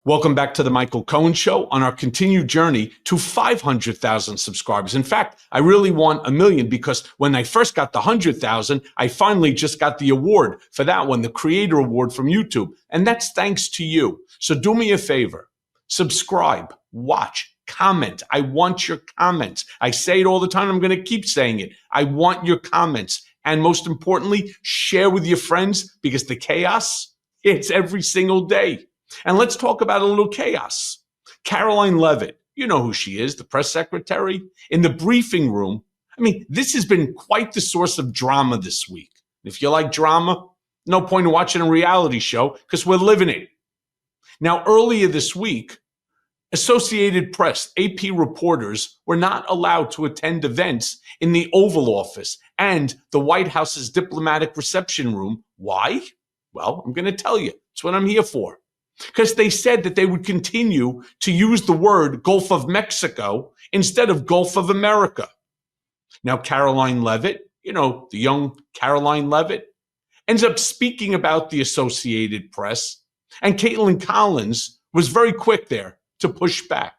Welcome back to the Michael Cohen Show on our continued journey to 500,000 subscribers. In fact, I really want 1 million because when I first got the 100,000, I finally just got the award for that one, the Creator Award from YouTube. And that's thanks to you. So do me a favor, subscribe, watch, comment. I want your comments. I say it all the time. I'm going to keep saying it. I want your comments. And most importantly, share with your friends because the chaos, it's every single day. And let's talk about a little chaos. Caroline Leavitt, you know who she is, the press secretary, in the briefing room. I mean, this has been quite the source of drama this week. If you like drama, no point in watching a reality show because we're living it. Now, earlier this week, Associated Press, AP reporters were not allowed to attend events in the Oval Office and the White House's diplomatic reception room. Why? Well, I'm going to tell you. It's what I'm here for. Because they said that they would continue to use the word Gulf of Mexico instead of Gulf of America. Now, Caroline Leavitt, you know, the young Caroline Leavitt, ends up speaking about the Associated Press, and Caitlin Collins was very quick there to push back.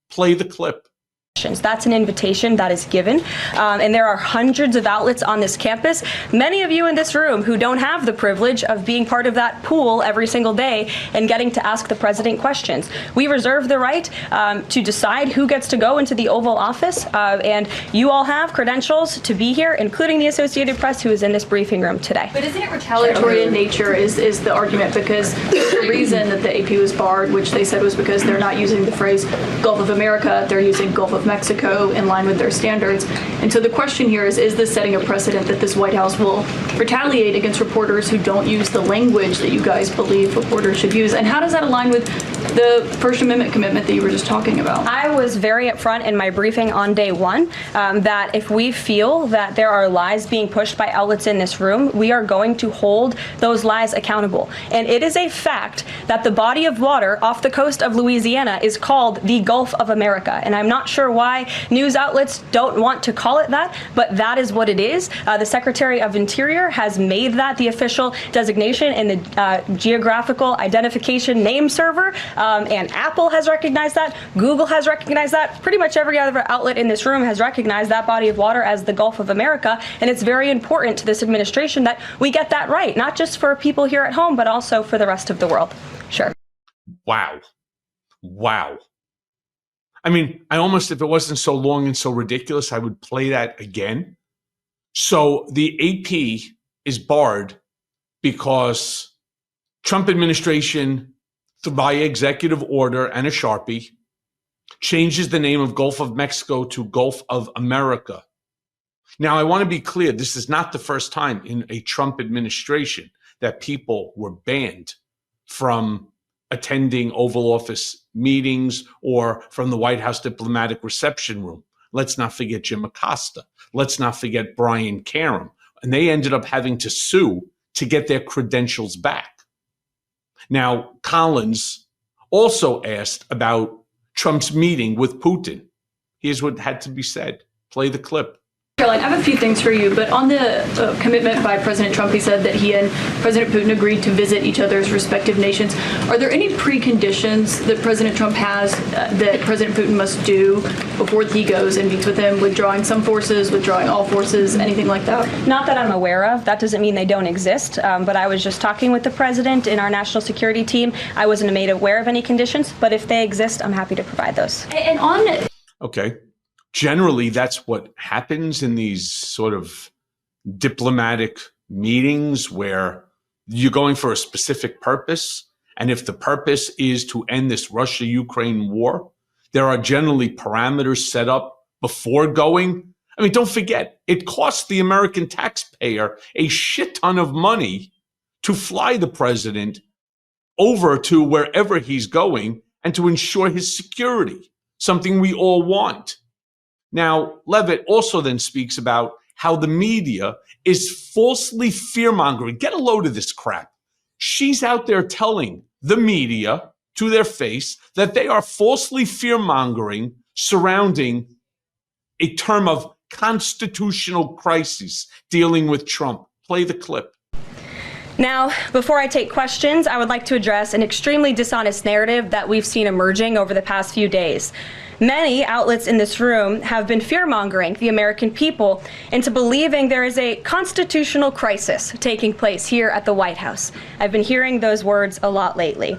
Play the clip. That's an invitation that is given, and there are hundreds of outlets on this campus. Many of you in this room who don't have the privilege of being part of that pool every single day and getting to ask the president questions. We reserve the right to decide who gets to go into the Oval Office, and you all have credentials to be here, including the Associated Press, who is in this briefing room today. But isn't it retaliatory in nature is the argument, because the reason that the AP was barred, which they said was because they're not using the phrase Gulf of America, they're using Gulf of Mexico in line with their standards. And so the question here is this setting a precedent that this White House will retaliate against reporters who don't use the language that you guys believe reporters should use? And how does that align with the First Amendment commitment that you were just talking about? I was very upfront in my briefing on day one that if we feel that there are lies being pushed by outlets in this room, we are going to hold those lies accountable. And it is a fact that the body of water off the coast of Louisiana is called the Gulf of America. And I'm not sure why news outlets don't want to call it that, but that is what it is. The Secretary of Interior has made that the official designation in the geographical identification name server, and Apple has recognized that, Google has recognized that, pretty much every other outlet in this room has recognized that body of water as the Gulf of America, and it's very important to this administration that we get that right, not just for people here at home, but also for the rest of the world. Sure. Wow. Wow. I mean, I almost, if it wasn't so long and so ridiculous, I would play that again. So the AP is barred because Trump administration, by executive order and a Sharpie, changes the name of Gulf of Mexico to Gulf of America. Now, I want to be clear. This is not the first time in a Trump administration that people were banned from attending Oval Office meetings or from the White House diplomatic reception room. Let's not forget Jim Acosta. Let's not forget Brian Karem. And they ended up having to sue to get their credentials back. Now, Collins also asked about Trump's meeting with Putin. Here's what had to be said. Play the clip. Caroline, I have a few things for you, but on the commitment by President Trump, he said that he and President Putin agreed to visit each other's respective nations. Are there any preconditions that President Trump has that President Putin must do before he goes and meets with him, withdrawing some forces, withdrawing all forces, anything like that? Not that I'm aware of. That doesn't mean they don't exist, but I was just talking with the president in our national security team. I wasn't made aware of any conditions, but if they exist, I'm happy to provide those. And on Okay. Generally, that's what happens in these sort of diplomatic meetings where you're going for a specific purpose. And if the purpose is to end this Russia-Ukraine war, there are generally parameters set up before going. I mean, don't forget, it costs the American taxpayer a shit ton of money to fly the president over to wherever he's going and to ensure his security, something we all want. Now, Leavitt also then speaks about how the media is falsely fear-mongering. Get a load of this crap. She's out there telling the media to their face that they are falsely fear-mongering surrounding a term of constitutional crisis dealing with Trump. Play the clip. Now, before I take questions, I would like to address an extremely dishonest narrative that we've seen emerging over the past few days. Many outlets in this room have been fear-mongering the American people into believing there is a constitutional crisis taking place here at the White House. I've been hearing those words a lot lately.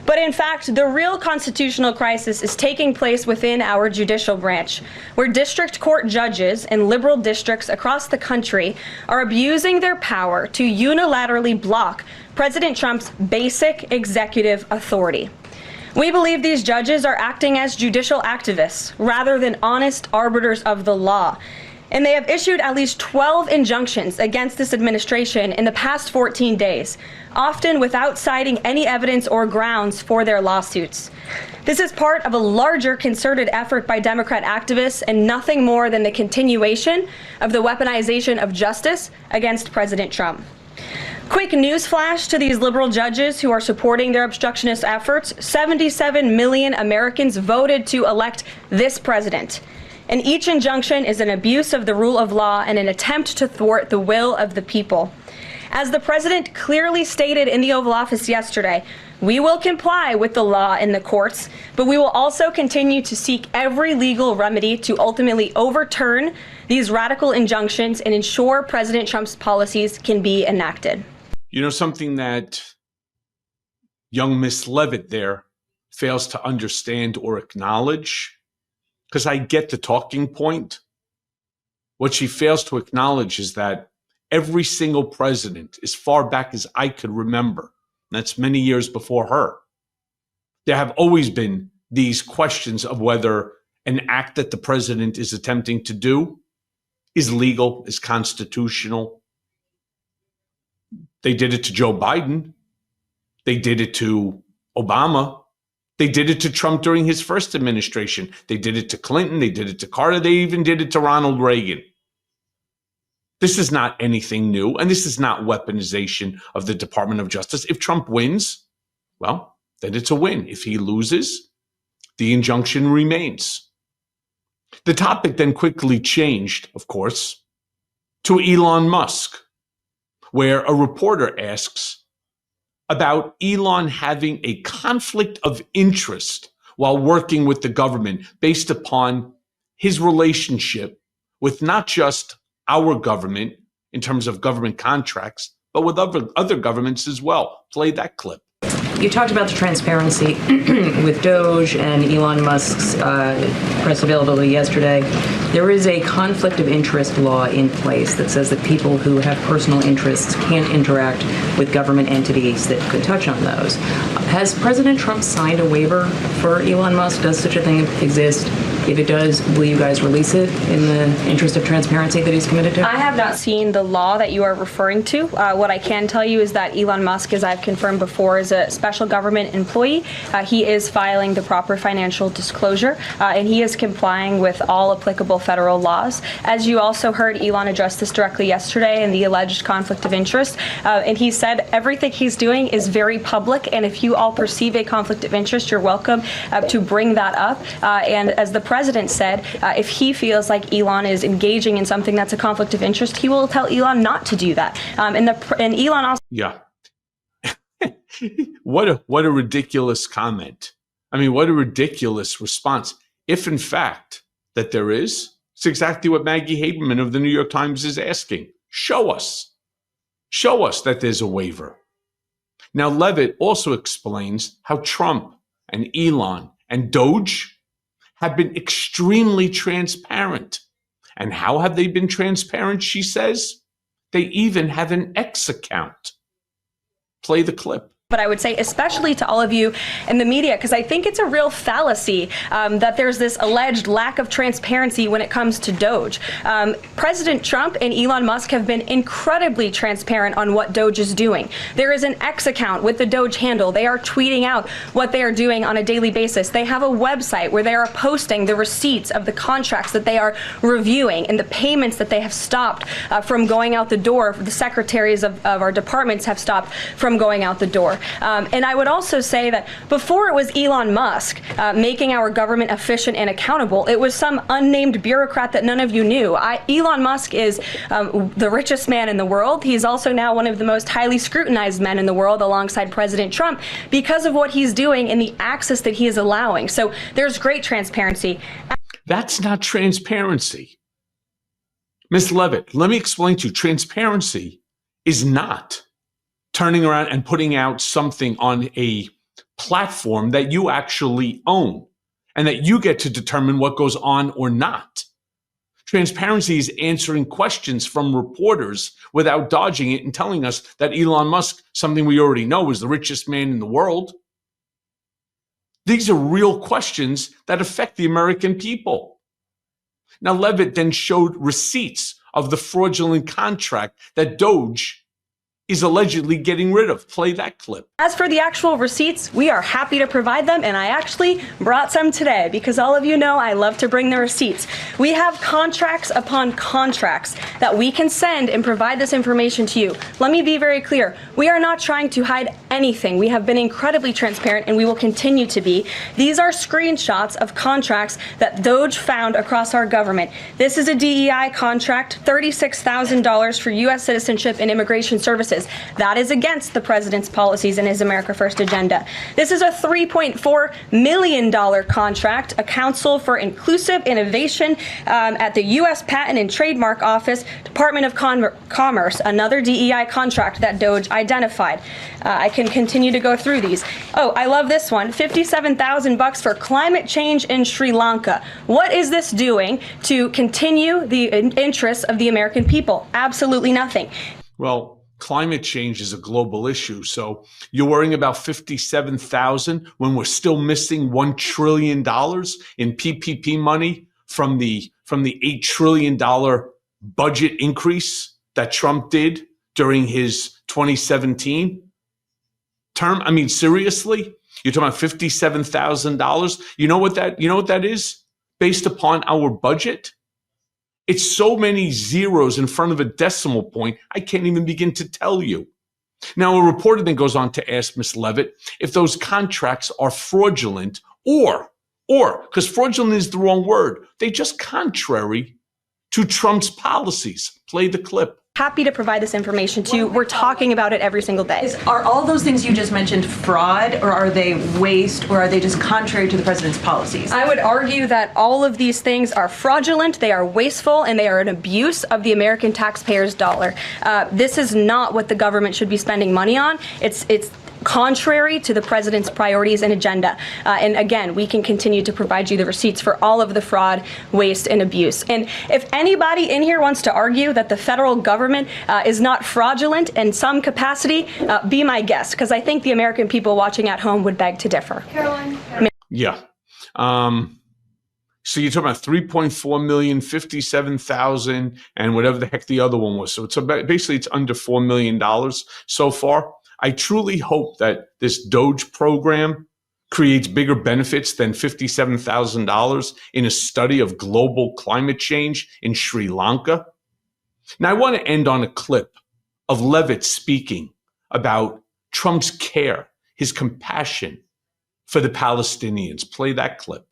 But in fact, the real constitutional crisis is taking place within our judicial branch, where district court judges in liberal districts across the country are abusing their power to unilaterally block President Trump's basic executive authority. We believe these judges are acting as judicial activists rather than honest arbiters of the law. And they have issued at least 12 injunctions against this administration in the past 14 days, often without citing any evidence or grounds for their lawsuits. This is part of a larger concerted effort by Democrat activists and nothing more than the continuation of the weaponization of justice against President Trump. Quick news flash to these liberal judges who are supporting their obstructionist efforts: 77 million Americans voted to elect this president. And each injunction is an abuse of the rule of law and an attempt to thwart the will of the people. As the president clearly stated in the Oval Office yesterday, we will comply with the law in the courts, but we will also continue to seek every legal remedy to ultimately overturn these radical injunctions and ensure President Trump's policies can be enacted. You know, something that young Miss Levitt there fails to understand or acknowledge, because I get the talking point. What she fails to acknowledge is that every single president, as far back as I could remember, that's many years before her, there have always been these questions of whether an act that the president is attempting to do is legal, is constitutional. They did it to Joe Biden. They did it to Obama. They did it to Trump during his first administration. They did it to Clinton. They did it to Carter. They even did it to Ronald Reagan. This is not anything new, and this is not weaponization of the Department of Justice. If Trump wins, well, then it's a win. If he loses, the injunction remains. The topic then quickly changed, of course, to Elon Musk, where a reporter asks about Elon having a conflict of interest while working with the government based upon his relationship with not just our government in terms of government contracts, but with other governments as well. Play that clip. You talked about the transparency with DOGE and Elon Musk's press availability yesterday. There is a conflict of interest law in place that says that people who have personal interests can't interact with government entities that could touch on those. Has President Trump signed a waiver for Elon Musk? Does such a thing exist? If it does, will you guys release it in the interest of transparency that he's committed to? I have not seen the law that you are referring to. What I can tell you is that Elon Musk, as I've confirmed before, is a special government employee. He is filing the proper financial disclosure, and he is complying with all applicable federal laws. As you also heard Elon address this directly yesterday in the alleged conflict of interest, and he said everything he's doing is very public, and if you all perceive a conflict of interest, you're welcome to bring that up. And as the president said, if he feels like Elon is engaging in something that's a conflict of interest, he will tell Elon not to do that. And Elon also... Yeah. What a ridiculous comment. I mean, what a ridiculous response. If in fact that there is, it's exactly what Maggie Haberman of the New York Times is asking. Show us. Show us that there's a waiver. Now, Levitt also explains how Trump and Elon and DOGE have been extremely transparent. And how have they been transparent, she says? They even have an X account. Play the clip. But I would say especially to all of you in the media, because I think it's a real fallacy that there's this alleged lack of transparency when it comes to DOGE. President Trump and Elon Musk have been incredibly transparent on what DOGE is doing. There is an X account with the DOGE handle. They are tweeting out what they are doing on a daily basis. They have a website where they are posting the receipts of the contracts that they are reviewing and the payments that they have stopped from going out the door. The secretaries of our departments have stopped from going out the door. And I would also say that before it was Elon Musk making our government efficient and accountable, it was some unnamed bureaucrat that none of you knew. Elon Musk is the richest man in the world. He's also now one of the most highly scrutinized men in the world alongside President Trump because of what he's doing and the access that he is allowing. So there's great transparency. That's not transparency. Ms. Levitt, let me explain to you. Transparency is not turning around and putting out something on a platform that you actually own and that you get to determine what goes on or not. Transparency is answering questions from reporters without dodging it and telling us that Elon Musk, something we already know, is the richest man in the world. These are real questions that affect the American people. Now, Levitt then showed receipts of the fraudulent contract that DOGE is allegedly getting rid of. Play that clip. As for the actual receipts, we are happy to provide them, and I actually brought some today because all of you know I love to bring the receipts. We have contracts upon contracts that we can send and provide this information to you. Let me be very clear. We are not trying to hide anything. We have been incredibly transparent, and we will continue to be. These are screenshots of contracts that DOGE found across our government. This is a DEI contract, $36,000 for U.S. citizenship and immigration services. That is against the president's policies and his America First agenda. This is a $3.4 million contract, a Council for Inclusive Innovation at the U.S. Patent and Trademark Office, Department of Commerce, another DEI contract that DOGE identified. I can continue to go through these. Oh, I love this one, $57,000 for climate change in Sri Lanka. What is this doing to continue the interests of the American people? Absolutely nothing. Well, climate change is a global issue. So you're worrying about 57,000 when we're still missing $1 trillion in PPP money from the $8 trillion budget increase that Trump did during his 2017 term. I mean, seriously, you're talking about $57,000. You know what that is based upon our budget? It's so many zeros in front of a decimal point, I can't even begin to tell you. Now, a reporter then goes on to ask Ms. Levitt if those contracts are fraudulent or, because fraudulent is the wrong word, they just contrary to Trump's policies. Play the clip. Happy to provide this information to you. We're talking about it every single day. Are all those things you just mentioned fraud, or are they waste, or are they just contrary to the president's policies? I would argue that all of these things are fraudulent, they are wasteful, and they are an abuse of the American taxpayer's dollar. This is not what the government should be spending money on. It's contrary to the president's priorities and agenda. And again, we can continue to provide you the receipts for all of the fraud, waste, and abuse. And if anybody in here wants to argue that the federal government is not fraudulent in some capacity, be my guest, because I think the American people watching at home would beg to differ. Caroline? Yeah. So you're talking about 3.4 million, 57,000, and whatever the heck the other one was. So it's about, basically it's under $4 million so far. I truly hope that this DOGE program creates bigger benefits than $57,000 in a study of global climate change in Sri Lanka. Now, I want to end on a clip of Levitt speaking about Trump's care, his compassion for the Palestinians. Play that clip.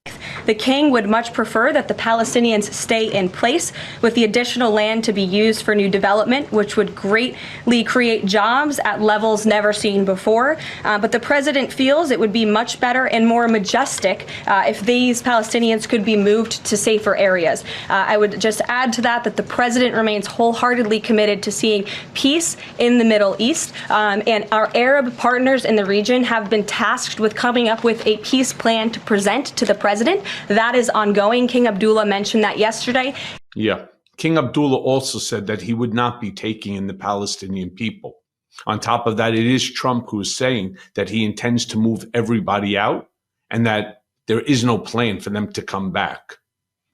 The king would much prefer that the Palestinians stay in place, with the additional land to be used for new development, which would greatly create jobs at levels never seen before. But the president feels it would be much better and more majestic if these Palestinians could be moved to safer areas. I would just add to that the president remains wholeheartedly committed to seeing peace in the Middle East. And our Arab partners in the region have been tasked with coming up with a peace plan to present to the president. That is ongoing. King Abdullah mentioned that yesterday. Yeah. King Abdullah also said that he would not be taking in the Palestinian people. On top of that, it is Trump who is saying that he intends to move everybody out and that there is no plan for them to come back.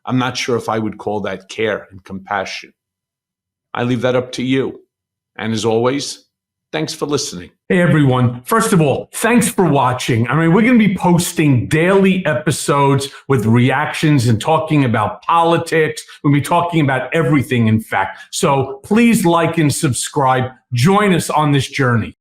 I'm not sure if I would call that care and compassion. I leave that up to you. And as always, thanks for listening. Hey, everyone. First of all, thanks for watching. I mean, we're going to be posting daily episodes with reactions and talking about politics. We'll be talking about everything, in fact. So please like and subscribe. Join us on this journey.